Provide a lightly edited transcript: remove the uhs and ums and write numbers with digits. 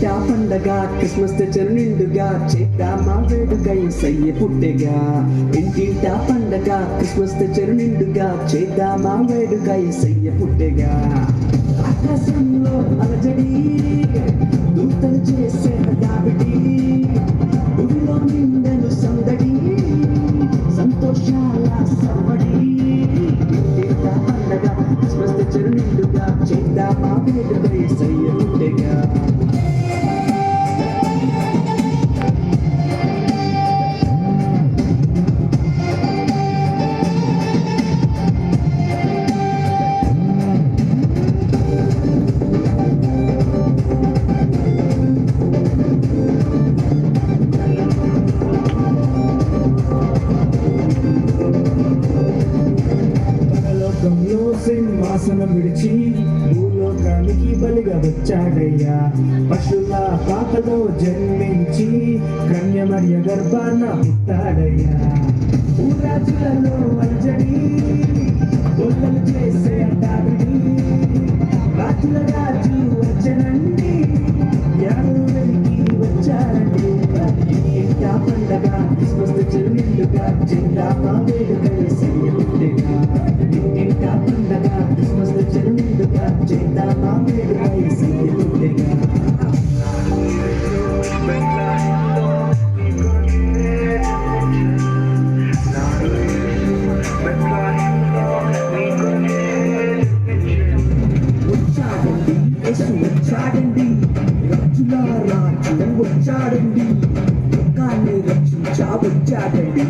ఇంటింటా పండగ క్రిస్మస్ తెచ్చరు నిండుగా చేద్దామా వేడుక యేసయ్య పుట్టెగా ఇంటింటా పండగ క్రిస్మస్ తెచ్చరు నిండుగా చేద్దామా వేడుక యేసయ్య పుట్టెగా ఆకాశంలో అలజడి దూతలు చేసే హడావిడి భూమిలో నిండెను సందడి సంతోషాల సవ్వడి ఇంటింటా పండగ క్రిస్మస్ తెచ్చరు నిండుగా చేద్దామా వేడుక యేసయ్య పుట్టెగా సింహాసనం విడిచి భూలోకానికి బలిగా వచ్చాడయ్యా పశుల పాకలో జన్మించి కన్యమర్య గర్భాన పుట్టాడయ్యా ఊరాజులలో అల్జడి గొల్లలు చేసే అడ్డావిడి రాజుల రాజు వచ్చనండి యాదవులకి వచ్చారండి ఇంటా పండగ క్రిస్మస్ చెరునిండుగా చెందామా వేడుక యేసయ్య పుట్టెగా ఇంటింటా పండగ క్రిస్మస్ చెరునిండుగా చేద్దామా వేడుక యేసయ్య పుట్టెగా వచ్చాడండి యేసు వచ్చాడండి రాజుల రాజు వచ్చాడండి లోకాన్ని రక్షించా వచ్చాడండి